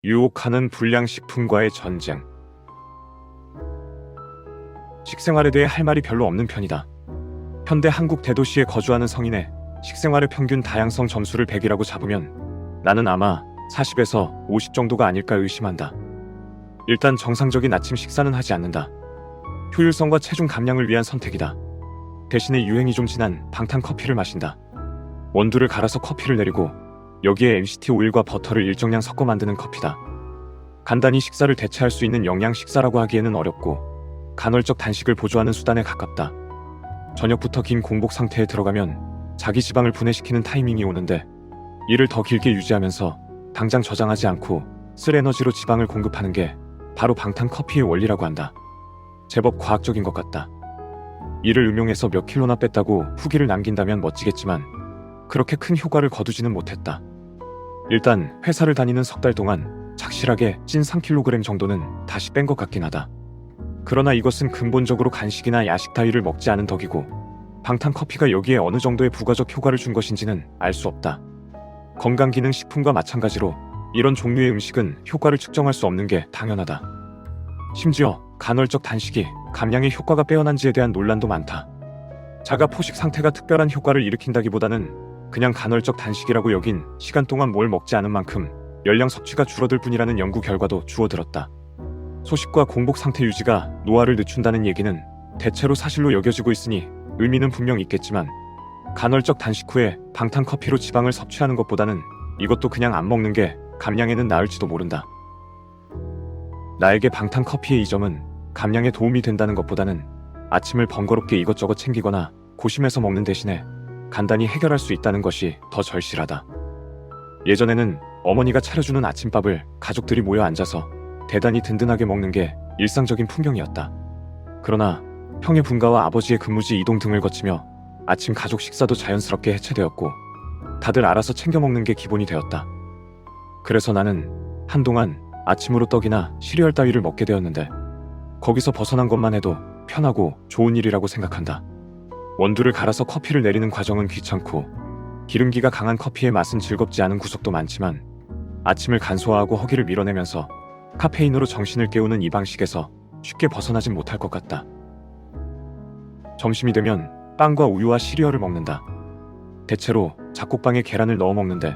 유혹하는 불량식품과의 전쟁. 식생활에 대해 할 말이 별로 없는 편이다. 현대 한국 대도시에 거주하는 성인의 식생활의 평균 다양성 점수를 100이라고 잡으면 나는 아마 40에서 50 정도가 아닐까 의심한다. 일단 정상적인 아침 식사는 하지 않는다. 효율성과 체중 감량을 위한 선택이다. 대신에 유행이 좀 지난 방탄 커피를 마신다. 원두를 갈아서 커피를 내리고 여기에 MCT 오일과 버터를 일정량 섞어 만드는 커피다. 간단히 식사를 대체할 수 있는 영양 식사라고 하기에는 어렵고 간헐적 단식을 보조하는 수단에 가깝다. 저녁부터 긴 공복 상태에 들어가면 자기 지방을 분해시키는 타이밍이 오는데 이를 더 길게 유지하면서 당장 저장하지 않고 쓸 에너지로 지방을 공급하는 게 바로 방탄 커피의 원리라고 한다. 제법 과학적인 것 같다. 이를 응용해서 몇 킬로나 뺐다고 후기를 남긴다면 멋지겠지만 그렇게 큰 효과를 거두지는 못했다. 일단 회사를 다니는 석 달 동안 착실하게 찐 3kg 정도는 다시 뺀 것 같긴 하다. 그러나 이것은 근본적으로 간식이나 야식 따위를 먹지 않은 덕이고 방탄 커피가 여기에 어느 정도의 부가적 효과를 준 것인지는 알 수 없다. 건강기능식품과 마찬가지로 이런 종류의 음식은 효과를 측정할 수 없는 게 당연하다. 심지어 간헐적 단식이 감량의 효과가 빼어난지에 대한 논란도 많다. 자가 포식 상태가 특별한 효과를 일으킨다기보다는 그냥 간헐적 단식이라고 여긴 시간 동안 뭘 먹지 않은 만큼 열량 섭취가 줄어들 뿐이라는 연구 결과도 주워들었다. 소식과 공복 상태 유지가 노화를 늦춘다는 얘기는 대체로 사실로 여겨지고 있으니 의미는 분명 있겠지만 간헐적 단식 후에 방탄 커피로 지방을 섭취하는 것보다는 이것도 그냥 안 먹는 게 감량에는 나을지도 모른다. 나에게 방탄 커피의 이 점은 감량에 도움이 된다는 것보다는 아침을 번거롭게 이것저것 챙기거나 고심해서 먹는 대신에 간단히 해결할 수 있다는 것이 더 절실하다. 예전에는 어머니가 차려주는 아침밥을 가족들이 모여 앉아서 대단히 든든하게 먹는 게 일상적인 풍경이었다. 그러나 형의 분가와 아버지의 근무지 이동 등을 거치며 아침 가족 식사도 자연스럽게 해체되었고 다들 알아서 챙겨 먹는 게 기본이 되었다. 그래서 나는 한동안 아침으로 떡이나 시리얼 따위를 먹게 되었는데 거기서 벗어난 것만 해도 편하고 좋은 일이라고 생각한다. 원두를 갈아서 커피를 내리는 과정은 귀찮고 기름기가 강한 커피의 맛은 즐겁지 않은 구석도 많지만 아침을 간소화하고 허기를 밀어내면서 카페인으로 정신을 깨우는 이 방식에서 쉽게 벗어나진 못할 것 같다. 점심이 되면 빵과 우유와 시리얼을 먹는다. 대체로 잡곡빵에 계란을 넣어 먹는데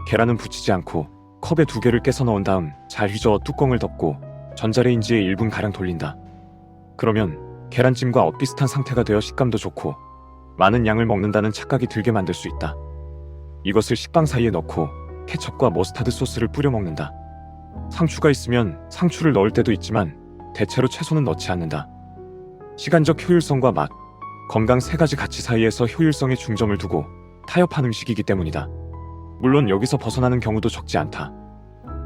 계란은 부치지 않고 컵에 2개를 깨서 넣은 다음 잘 휘저어 뚜껑을 덮고 전자레인지에 1분가량 돌린다. 그러면 계란찜과 엇비슷한 상태가 되어 식감도 좋고 많은 양을 먹는다는 착각이 들게 만들 수 있다. 이것을 식빵 사이에 넣고 케첩과 머스타드 소스를 뿌려 먹는다. 상추가 있으면 상추를 넣을 때도 있지만 대체로 채소는 넣지 않는다. 시간적 효율성과 맛, 건강 세 가지 가치 사이에서 효율성에 중점을 두고 타협한 음식이기 때문이다. 물론 여기서 벗어나는 경우도 적지 않다.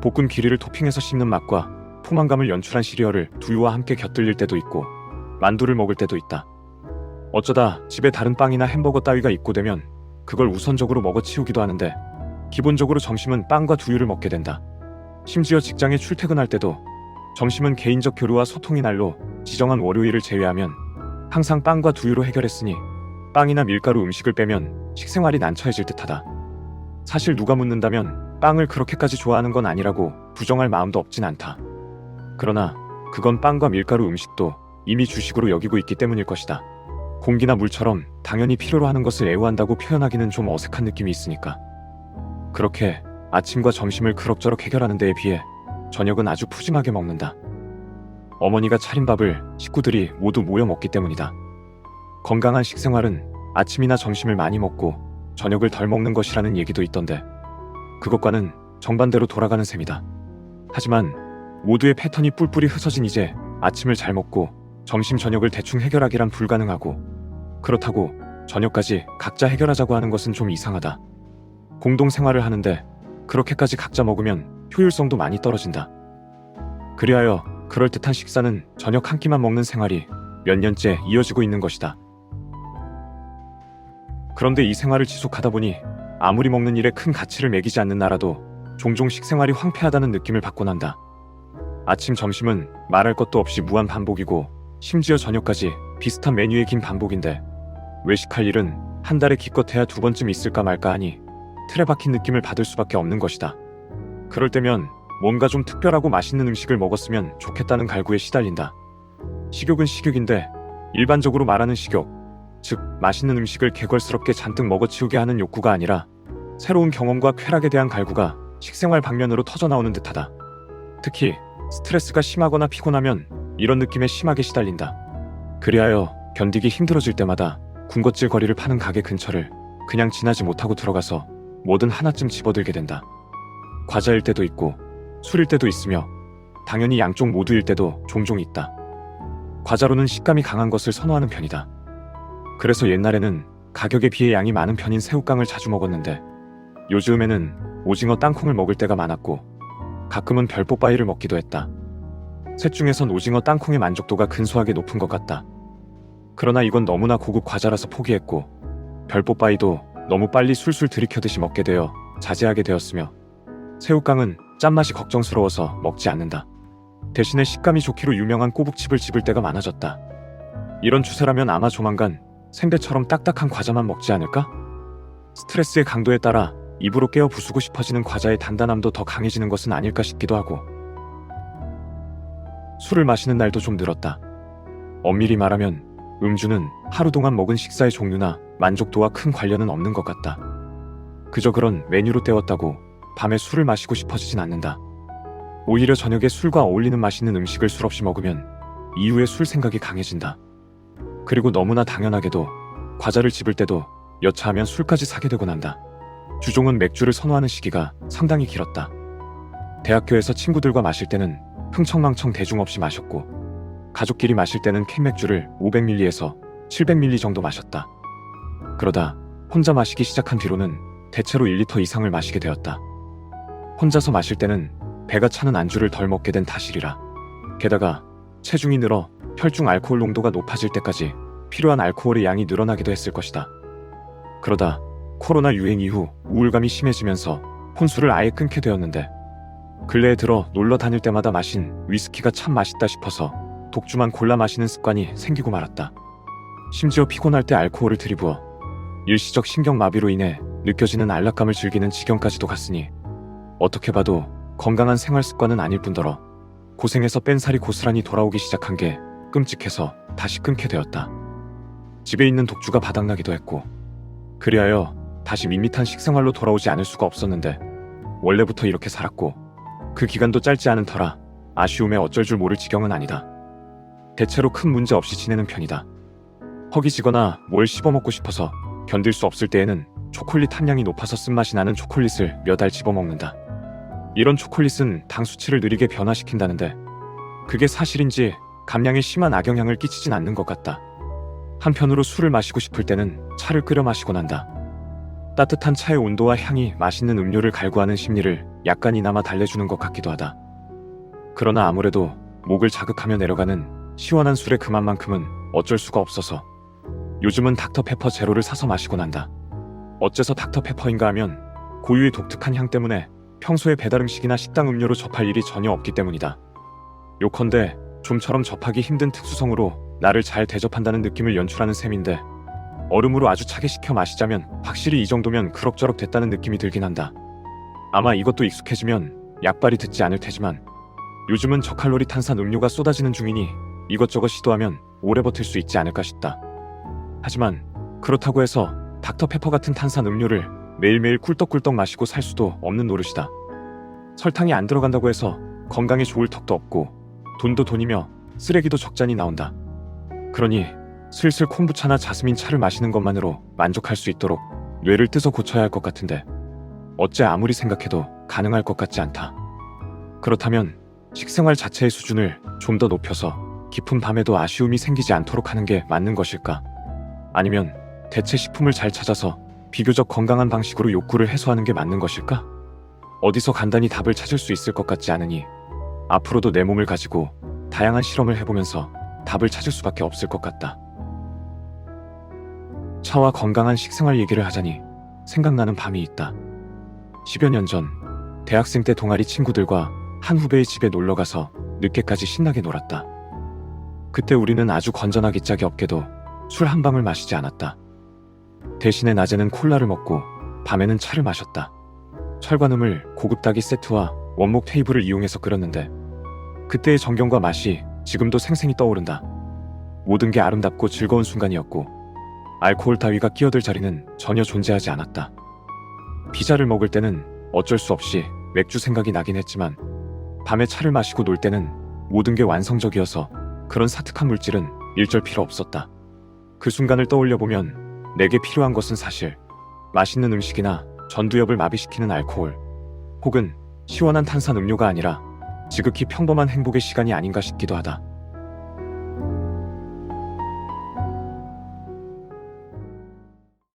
볶은 기리를 토핑해서 씹는 맛과 포만감을 연출한 시리얼을 두유와 함께 곁들일 때도 있고 만두를 먹을 때도 있다. 어쩌다 집에 다른 빵이나 햄버거 따위가 입고되면 그걸 우선적으로 먹어치우기도 하는데 기본적으로 점심은 빵과 두유를 먹게 된다. 심지어 직장에 출퇴근할 때도 점심은 개인적 교류와 소통의 날로 지정한 월요일을 제외하면 항상 빵과 두유로 해결했으니 빵이나 밀가루 음식을 빼면 식생활이 난처해질 듯하다. 사실 누가 묻는다면 빵을 그렇게까지 좋아하는 건 아니라고 부정할 마음도 없진 않다. 그러나 그건 빵과 밀가루 음식도 이미 주식으로 여기고 있기 때문일 것이다. 공기나 물처럼 당연히 필요로 하는 것을 애호한다고 표현하기는 좀 어색한 느낌이 있으니까. 그렇게 아침과 점심을 그럭저럭 해결하는 데에 비해 저녁은 아주 푸짐하게 먹는다. 어머니가 차린 밥을 식구들이 모두 모여 먹기 때문이다. 건강한 식생활은 아침이나 점심을 많이 먹고 저녁을 덜 먹는 것이라는 얘기도 있던데 그것과는 정반대로 돌아가는 셈이다. 하지만 모두의 패턴이 뿔뿔이 흩어진 이제 아침을 잘 먹고 점심 저녁을 대충 해결하기란 불가능하고 그렇다고 저녁까지 각자 해결하자고 하는 것은 좀 이상하다. 공동생활을 하는데 그렇게까지 각자 먹으면 효율성도 많이 떨어진다. 그리하여 그럴듯한 식사는 저녁 한 끼만 먹는 생활이 몇 년째 이어지고 있는 것이다. 그런데 이 생활을 지속하다 보니 아무리 먹는 일에 큰 가치를 매기지 않는 나라도 종종 식생활이 황폐하다는 느낌을 받곤 한다. 아침 점심은 말할 것도 없이 무한 반복이고 심지어 저녁까지 비슷한 메뉴의 긴 반복인데 외식할 일은 한 달에 기껏해야 2번쯤 있을까 말까 하니 틀에 박힌 느낌을 받을 수밖에 없는 것이다. 그럴 때면 뭔가 좀 특별하고 맛있는 음식을 먹었으면 좋겠다는 갈구에 시달린다. 식욕은 식욕인데 일반적으로 말하는 식욕, 즉 맛있는 음식을 개걸스럽게 잔뜩 먹어치우게 하는 욕구가 아니라 새로운 경험과 쾌락에 대한 갈구가 식생활 방면으로 터져나오는 듯하다. 특히 스트레스가 심하거나 피곤하면 이런 느낌에 심하게 시달린다. 그리하여 견디기 힘들어질 때마다 군것질 거리를 파는 가게 근처를 그냥 지나지 못하고 들어가서 뭐든 하나쯤 집어들게 된다. 과자일 때도 있고 술일 때도 있으며 당연히 양쪽 모두일 때도 종종 있다. 과자로는 식감이 강한 것을 선호하는 편이다. 그래서 옛날에는 가격에 비해 양이 많은 편인 새우깡을 자주 먹었는데 요즘에는 오징어 땅콩을 먹을 때가 많았고 가끔은 별뽀빠이를 먹기도 했다. 셋 중에선 오징어 땅콩의 만족도가 근소하게 높은 것 같다. 그러나 이건 너무나 고급 과자라서 포기했고 별뽀빠이도 너무 빨리 술술 들이켜듯이 먹게 되어 자제하게 되었으며 새우깡은 짠맛이 걱정스러워서 먹지 않는다. 대신에 식감이 좋기로 유명한 꼬북칩을 집을 때가 많아졌다. 이런 추세라면 아마 조만간 생배처럼 딱딱한 과자만 먹지 않을까? 스트레스의 강도에 따라 입으로 깨어 부수고 싶어지는 과자의 단단함도 더 강해지는 것은 아닐까 싶기도 하고. 술을 마시는 날도 좀 늘었다. 엄밀히 말하면 음주는 하루 동안 먹은 식사의 종류나 만족도와 큰 관련은 없는 것 같다. 그저 그런 메뉴로 때웠다고 밤에 술을 마시고 싶어지진 않는다. 오히려 저녁에 술과 어울리는 맛있는 음식을 술없이 먹으면 이후에 술 생각이 강해진다. 그리고 너무나 당연하게도 과자를 집을 때도 여차하면 술까지 사게 되곤 한다. 주종은 맥주를 선호하는 시기가 상당히 길었다. 대학교에서 친구들과 마실 때는 흥청망청 대중 없이 마셨고 가족끼리 마실 때는 캔맥주를 500ml에서 700ml 정도 마셨다. 그러다 혼자 마시기 시작한 뒤로는 대체로 1리터 이상을 마시게 되었다. 혼자서 마실 때는 배가 차는 안주를 덜 먹게 된 탓이리라. 게다가 체중이 늘어 혈중 알코올 농도가 높아질 때까지 필요한 알코올의 양이 늘어나기도 했을 것이다. 그러다 코로나 유행 이후 우울감이 심해지면서 혼술을 아예 끊게 되었는데 근래에 들어 놀러 다닐 때마다 마신 위스키가 참 맛있다 싶어서 독주만 골라 마시는 습관이 생기고 말았다. 심지어 피곤할 때 알코올을 들이부어 일시적 신경마비로 인해 느껴지는 안락감을 즐기는 지경까지도 갔으니 어떻게 봐도 건강한 생활 습관은 아닐 뿐더러 고생해서 뺀 살이 고스란히 돌아오기 시작한 게 끔찍해서 다시 끊게 되었다. 집에 있는 독주가 바닥나기도 했고 그리하여 다시 밋밋한 식생활로 돌아오지 않을 수가 없었는데 원래부터 이렇게 살았고 그 기간도 짧지 않은 터라 아쉬움에 어쩔 줄 모를 지경은 아니다. 대체로 큰 문제 없이 지내는 편이다. 허기지거나 뭘 씹어먹고 싶어서 견딜 수 없을 때에는 초콜릿 함량이 높아서 쓴맛이 나는 초콜릿을 몇 알 집어먹는다. 이런 초콜릿은 당 수치를 느리게 변화시킨다는데 그게 사실인지 감량에 심한 악영향을 끼치진 않는 것 같다. 한편으로 술을 마시고 싶을 때는 차를 끓여 마시곤 한다. 따뜻한 차의 온도와 향이 맛있는 음료를 갈구하는 심리를 약간이나마 달래주는 것 같기도 하다. 그러나 아무래도 목을 자극하며 내려가는 시원한 술의 그 맛만큼은 어쩔 수가 없어서 요즘은 닥터페퍼 제로를 사서 마시곤 한다. 어째서 닥터페퍼인가 하면 고유의 독특한 향 때문에 평소에 배달음식이나 식당 음료로 접할 일이 전혀 없기 때문이다. 요컨대 좀처럼 접하기 힘든 특수성으로 나를 잘 대접한다는 느낌을 연출하는 셈인데 얼음으로 아주 차게 식혀 마시자면 확실히 이 정도면 그럭저럭 됐다는 느낌이 들긴 한다. 아마 이것도 익숙해지면 약발이 듣지 않을 테지만 요즘은 저칼로리 탄산 음료가 쏟아지는 중이니 이것저것 시도하면 오래 버틸 수 있지 않을까 싶다. 하지만 그렇다고 해서 닥터페퍼 같은 탄산 음료를 매일매일 꿀떡꿀떡 마시고 살 수도 없는 노릇이다. 설탕이 안 들어간다고 해서 건강에 좋을 턱도 없고 돈도 돈이며 쓰레기도 적잖이 나온다. 그러니 슬슬 콤부차나 자스민 차를 마시는 것만으로 만족할 수 있도록 뇌를 뜯어 고쳐야 할 것 같은데 어째 아무리 생각해도 가능할 것 같지 않다. 그렇다면 식생활 자체의 수준을 좀 더 높여서 깊은 밤에도 아쉬움이 생기지 않도록 하는 게 맞는 것일까? 아니면 대체 식품을 잘 찾아서 비교적 건강한 방식으로 욕구를 해소하는 게 맞는 것일까? 어디서 간단히 답을 찾을 수 있을 것 같지 않으니 앞으로도 내 몸을 가지고 다양한 실험을 해보면서 답을 찾을 수밖에 없을 것 같다. 차와 건강한 식생활 얘기를 하자니 생각나는 밤이 있다. 10여 년 전 대학생 때 동아리 친구들과 한 후배의 집에 놀러가서 늦게까지 신나게 놀았다. 그때 우리는 아주 건전하기 짝이 없게도 술 한 방울 마시지 않았다. 대신에 낮에는 콜라를 먹고 밤에는 차를 마셨다. 철관음을 고급 닭이 세트와 원목 테이블을 이용해서 끓였는데 그때의 정경과 맛이 지금도 생생히 떠오른다. 모든 게 아름답고 즐거운 순간이었고 알코올 따위가 끼어들 자리는 전혀 존재하지 않았다. 피자를 먹을 때는 어쩔 수 없이 맥주 생각이 나긴 했지만 밤에 차를 마시고 놀 때는 모든 게 완성적이어서 그런 사특한 물질은 일절 필요 없었다. 그 순간을 떠올려보면 내게 필요한 것은 사실 맛있는 음식이나 전두엽을 마비시키는 알코올 혹은 시원한 탄산 음료가 아니라 지극히 평범한 행복의 시간이 아닌가 싶기도 하다.